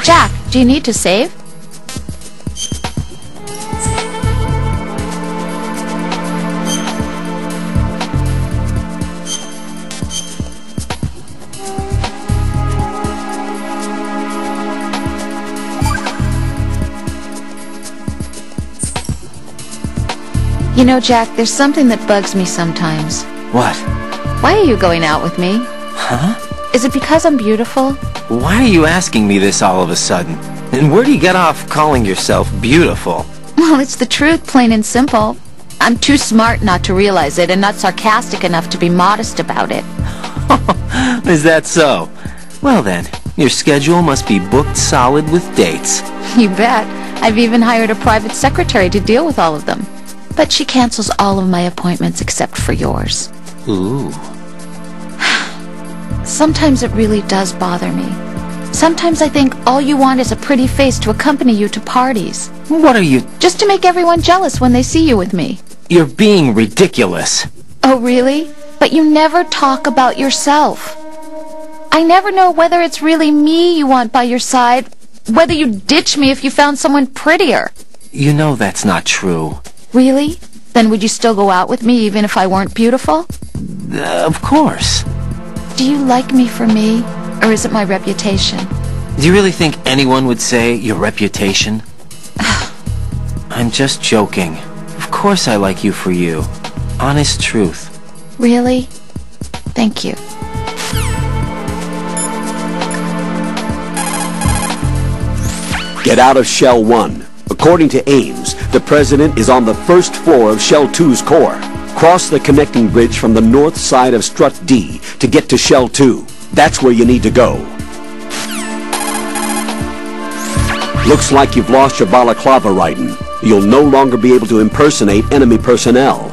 Jack, do you need to save? You know, Jack, there's something that bugs me sometimes. What? Why are you going out with me? Huh? Is it because I'm beautiful? Why are you asking me this all of a sudden? And where do you get off calling yourself beautiful? Well, it's the truth, plain and simple. I'm too smart not to realize it and not sarcastic enough to be modest about it. Is that so? Well then, your schedule must be booked solid with dates. You bet. I've even hired a private secretary to deal with all of them. But she cancels all of my appointments except for yours. Ooh. Sometimes it really does bother me. Sometimes I think all you want is a pretty face to accompany you to parties. What are you... Just to make everyone jealous when they see you with me. You're being ridiculous. Oh, really? But you never talk about yourself. I never know whether it's really me you want by your side, whether you'd ditch me if you found someone prettier. You know that's not true. Really? Then would you still go out with me even if I weren't beautiful? Of course. Do you like me for me, or is it my reputation? Do you really think anyone would say your reputation? I'm just joking. Of course I like you for you. Honest truth. Really? Thank you. Get out of Shell 1. According to Ames, the President is on the first floor of Shell 2's core. Cross the connecting bridge from the north side of Strut D to get to Shell 2. That's where you need to go. Looks like you've lost your balaclava, Raiden. You'll no longer be able to impersonate enemy personnel.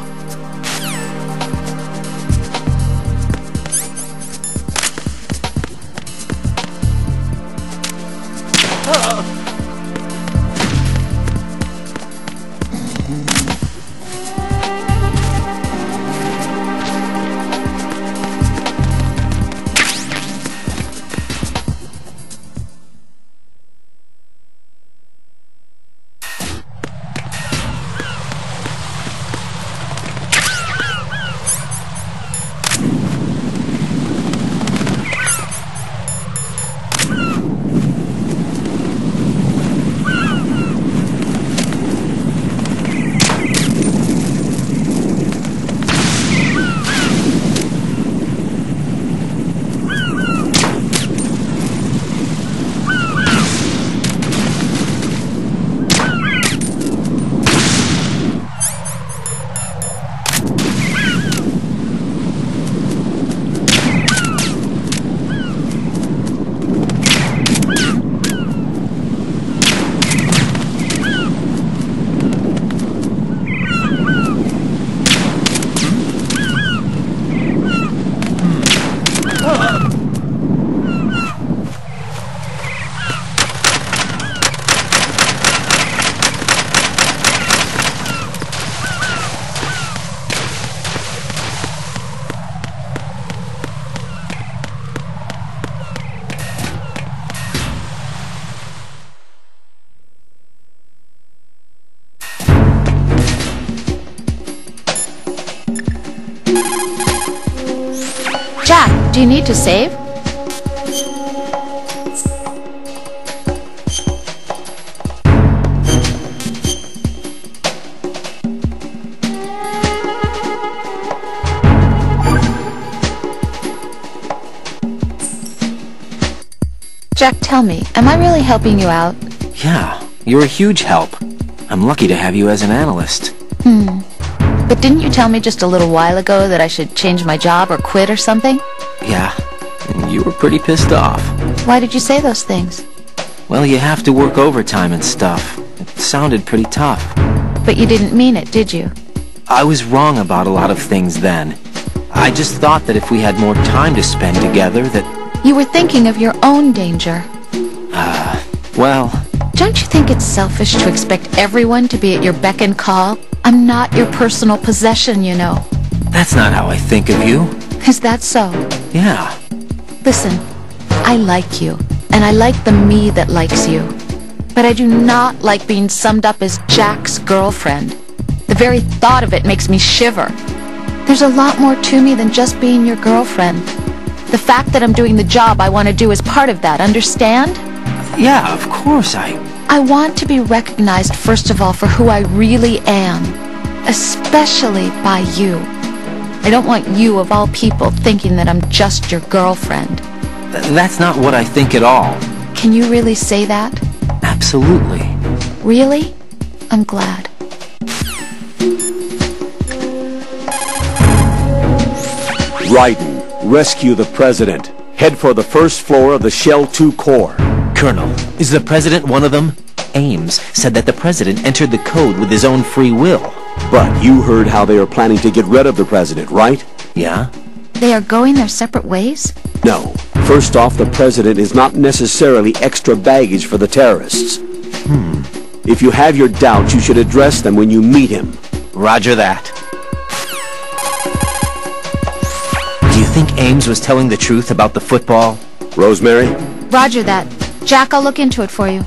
Jack, do you need to save? Jack, tell me, am I really helping you out? Yeah, you're a huge help. I'm lucky to have you as an analyst. But didn't you tell me just a little while ago that I should change my job or quit or something? Yeah, and you were pretty pissed off. Why did you say those things? Well, you have to work overtime and stuff. It sounded pretty tough. But you didn't mean it, did you? I was wrong about a lot of things then. I just thought that if we had more time to spend together that... You were thinking of your own danger. Well... Don't you think it's selfish to expect everyone to be at your beck and call? I'm not your personal possession, you know. That's not how I think of you. Is that so? Yeah. Listen, I like you, and I like the me that likes you. But I do not like being summed up as Jack's girlfriend. The very thought of it makes me shiver. There's a lot more to me than just being your girlfriend. The fact that I'm doing the job I want to do is part of that, understand? Yeah, of course I want to be recognized, first of all, for who I really am, especially by you. I don't want you, of all people, thinking that I'm just your girlfriend. That's not what I think at all. Can you really say that? Absolutely. Really? I'm glad. Raiden, rescue the President. Head for the first floor of the Shell 2 core. Colonel, is the President one of them? Ames said that the President entered the code with his own free will. But you heard how they are planning to get rid of the President, right? Yeah? They are going their separate ways? No. First off, the President is not necessarily extra baggage for the terrorists. If you have your doubts, you should address them when you meet him. Roger that. Do you think Ames was telling the truth about the football? Rosemary? Roger that. Jack, I'll look into it for you.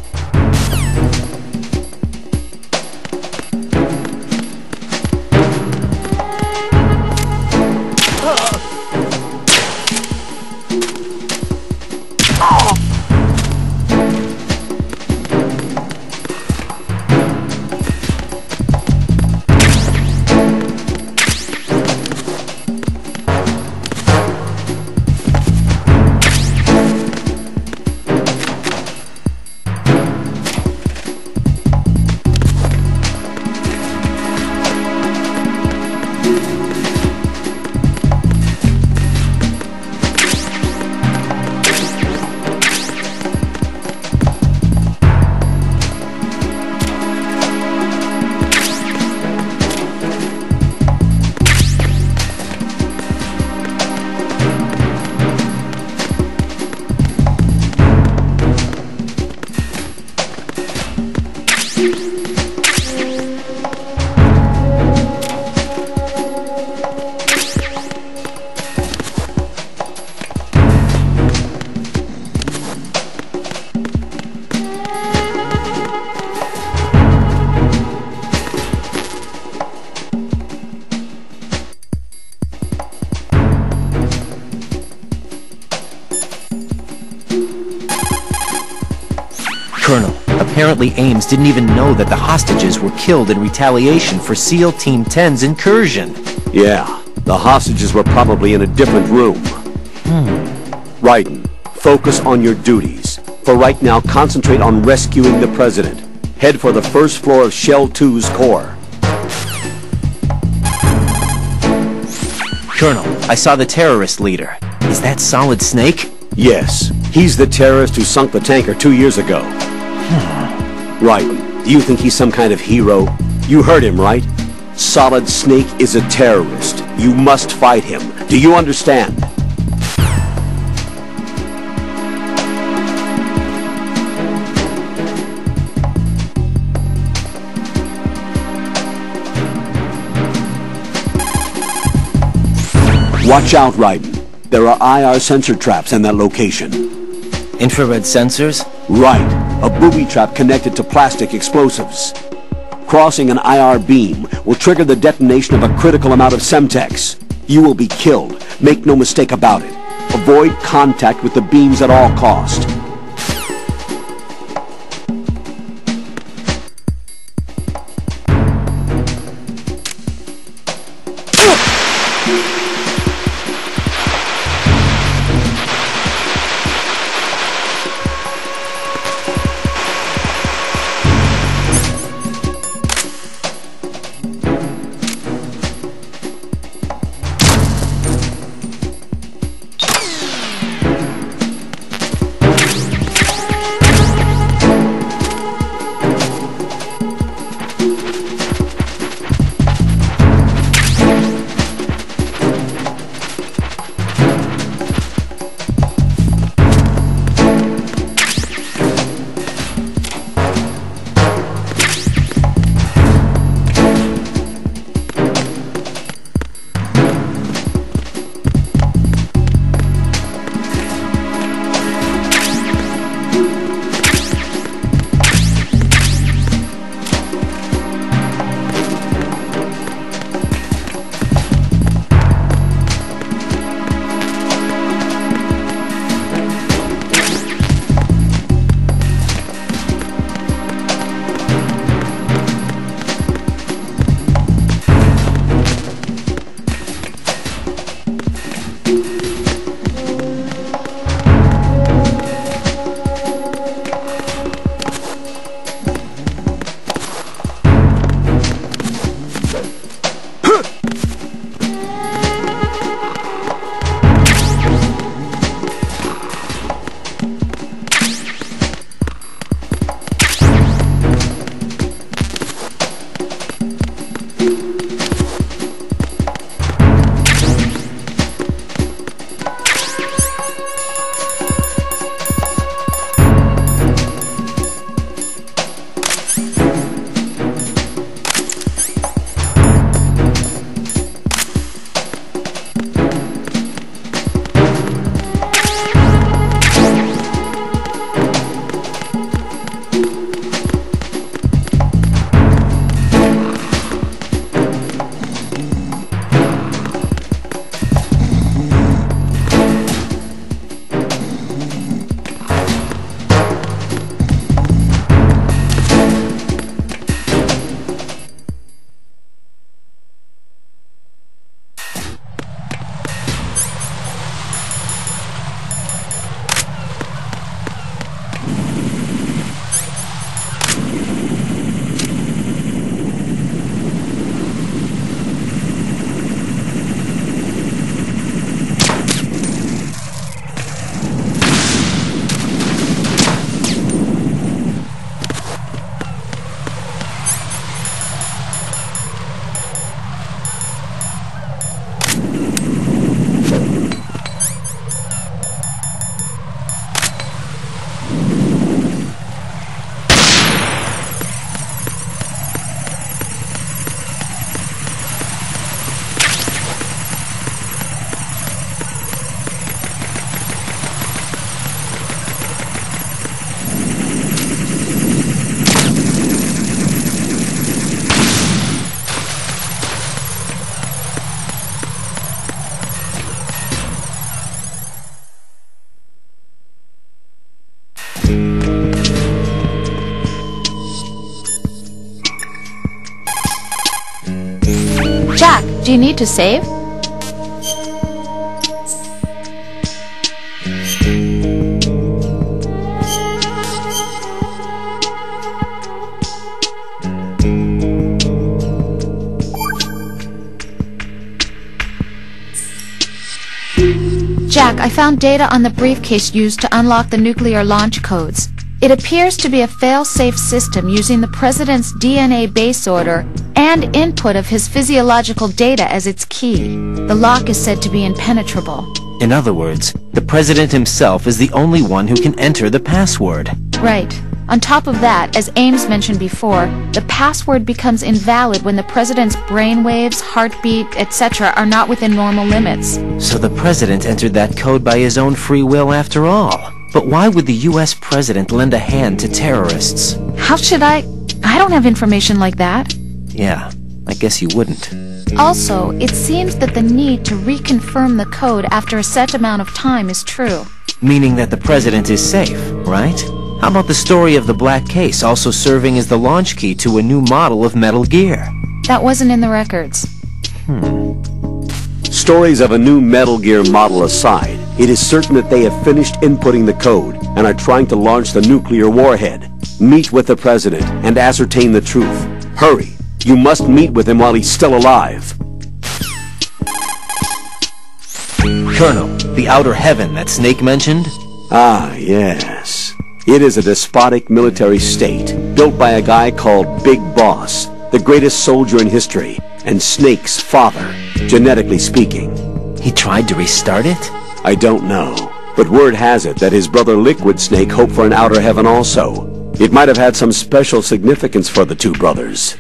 Colonel, apparently Ames didn't even know that the hostages were killed in retaliation for SEAL Team 10's incursion. Yeah, the hostages were probably in a different room. Raiden, focus on your duties. For right now, concentrate on rescuing the President. Head for the first floor of Shell 2's core. Colonel, I saw the terrorist leader. Is that Solid Snake? Yes, he's the terrorist who sunk the tanker 2 years ago. Raiden, do you think he's some kind of hero? You heard him, right? Solid Snake is a terrorist. You must fight him. Do you understand? Watch out, Raiden. There are IR sensor traps in that location. Infrared sensors? Right. A booby trap connected to plastic explosives. Crossing an IR beam will trigger the detonation of a critical amount of Semtex. You will be killed. Make no mistake about it. Avoid contact with the beams at all cost. do you need to save? Jack, I found data on the briefcase used to unlock the nuclear launch codes. It appears to be a fail-safe system using the President's DNA base order and input of his physiological data as its key. The lock is said to be impenetrable. In other words, the President himself is the only one who can enter the password. Right. On top of that, as Ames mentioned before, the password becomes invalid when the President's brainwaves, heartbeat, etc. are not within normal limits. So the President entered that code by his own free will after all. But why would the U.S. President lend a hand to terrorists? How should I don't have information like that. Yeah, I guess you wouldn't. Also, it seems that the need to reconfirm the code after a set amount of time is true. Meaning that the President is safe, right? How about the story of the black case also serving as the launch key to a new model of Metal Gear? That wasn't in the records. Stories of a new Metal Gear model aside, it is certain that they have finished inputting the code and are trying to launch the nuclear warhead. Meet with the President and ascertain the truth. Hurry! You must meet with him while he's still alive. Colonel, the outer heaven that Snake mentioned? Ah, yes. It is a despotic military state built by a guy called Big Boss, the greatest soldier in history, and Snake's father, genetically speaking. He tried to restart it? I don't know, but word has it that his brother Liquid Snake hoped for an outer heaven also. It might have had some special significance for the two brothers.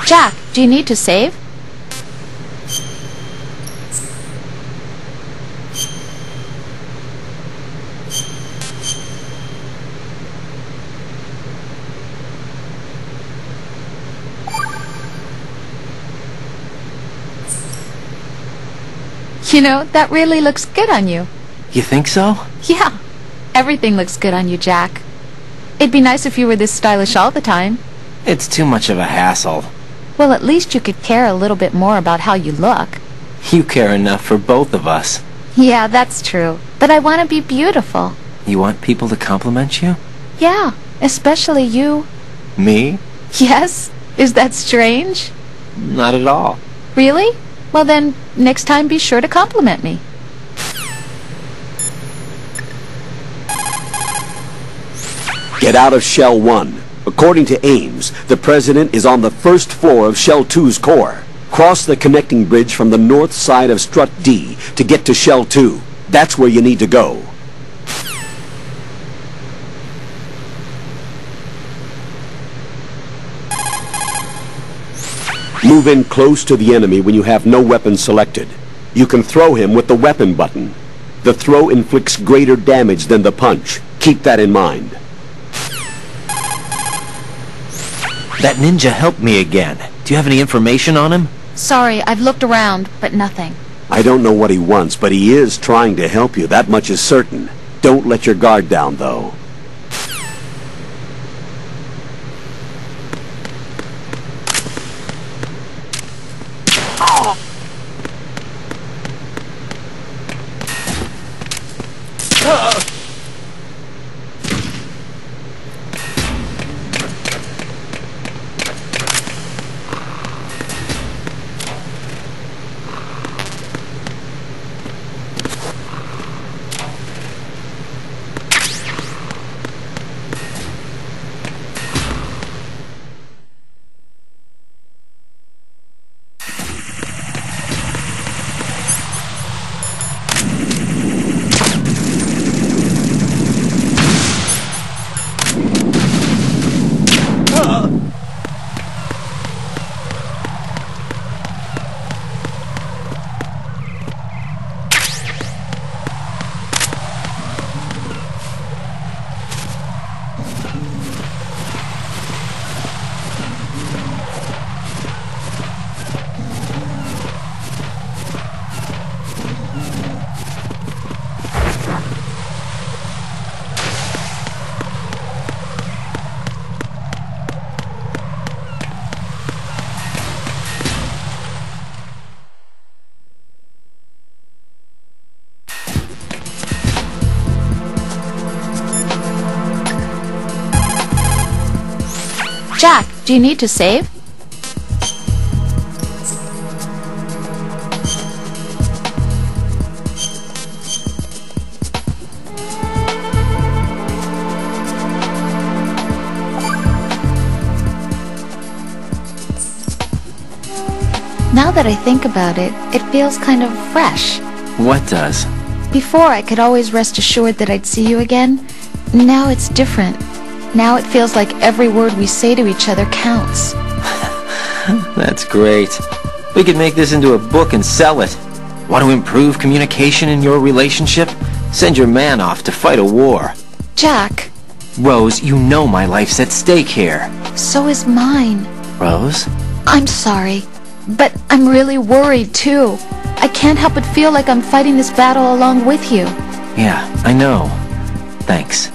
Jack, do you need to save? You know, that really looks good on you. You think so? Yeah, everything looks good on you, Jack. It'd be nice if you were this stylish all the time. It's too much of a hassle. Well, at least you could care a little bit more about how you look. You care enough for both of us. Yeah, that's true. But I want to be beautiful. You want people to compliment you? Yeah, especially you. Me? Yes? Is that strange? Not at all. Really? Well then, next time be sure to compliment me. Get out of Shell 1. According to Ames, the President is on the first floor of Shell 2's core. Cross the connecting bridge from the north side of strut D to get to Shell 2. That's where you need to go. Move in close to the enemy when you have no weapon selected. You can throw him with the weapon button. The throw inflicts greater damage than the punch. Keep that in mind. That ninja helped me again. Do you have any information on him? Sorry, I've looked around, but nothing. I don't know what he wants, but he is trying to help you. That much is certain. Don't let your guard down, though. Jack, do you need to save? Now that I think about it, it feels kind of fresh. What does? Before, I could always rest assured that I'd see you again. Now it's different. Now it feels like every word we say to each other counts. That's great. We could make this into a book and sell it. Want to improve communication in your relationship? Send your man off to fight a war. Jack. Rose, you know my life's at stake here. So is mine. Rose? I'm sorry, but I'm really worried too. I can't help but feel like I'm fighting this battle along with you. Yeah, I know. Thanks.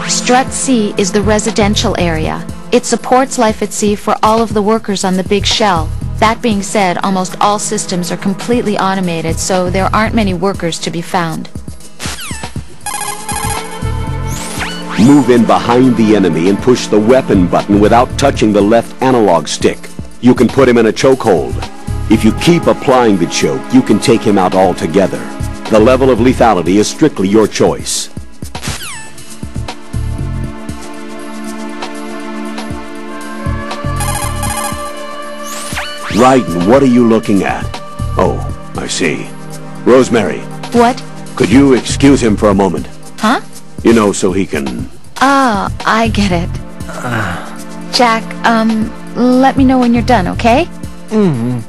Strut C is the residential area. It supports life at sea for all of the workers on the big shell. That being said, almost all systems are completely automated, so there aren't many workers to be found. Move in behind the enemy and push the weapon button without touching the left analog stick. You can put him in a chokehold. If you keep applying the choke, you can take him out altogether. The level of lethality is strictly your choice. Raiden, what are you looking at? Oh, I see. Rosemary. What? Could you excuse him for a moment? Huh? You know, so he can... Ah, I get it. Jack, let me know when you're done, okay? Mm-hmm.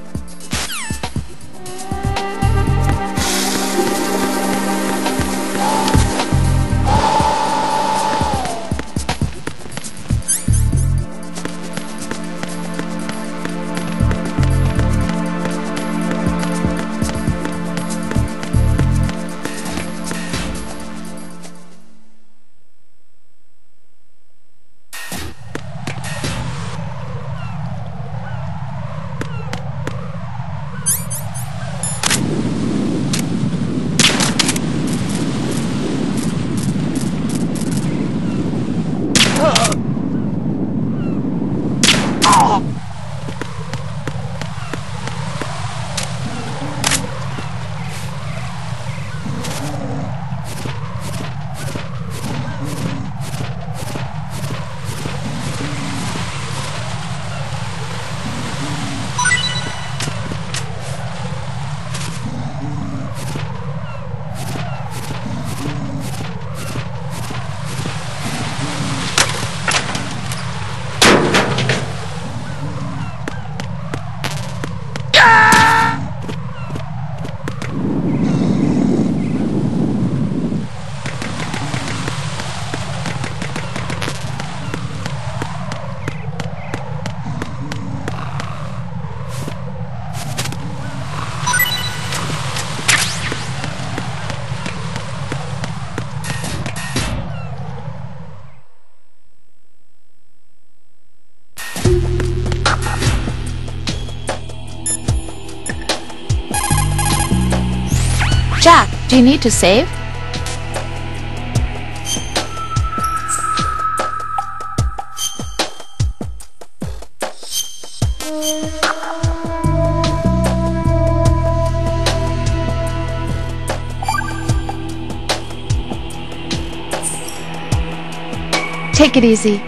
Jack, do you need to save? Take it easy.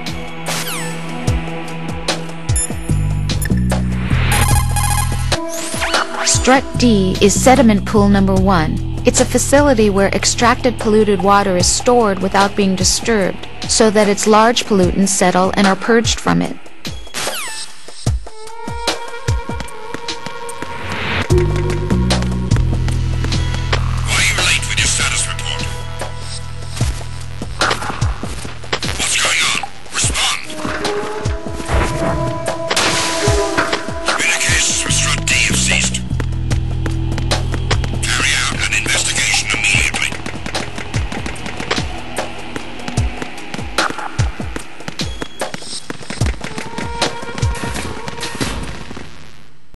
Strut D is sediment pool number 1. It's a facility where extracted polluted water is stored without being disturbed, so that its large pollutants settle and are purged from it.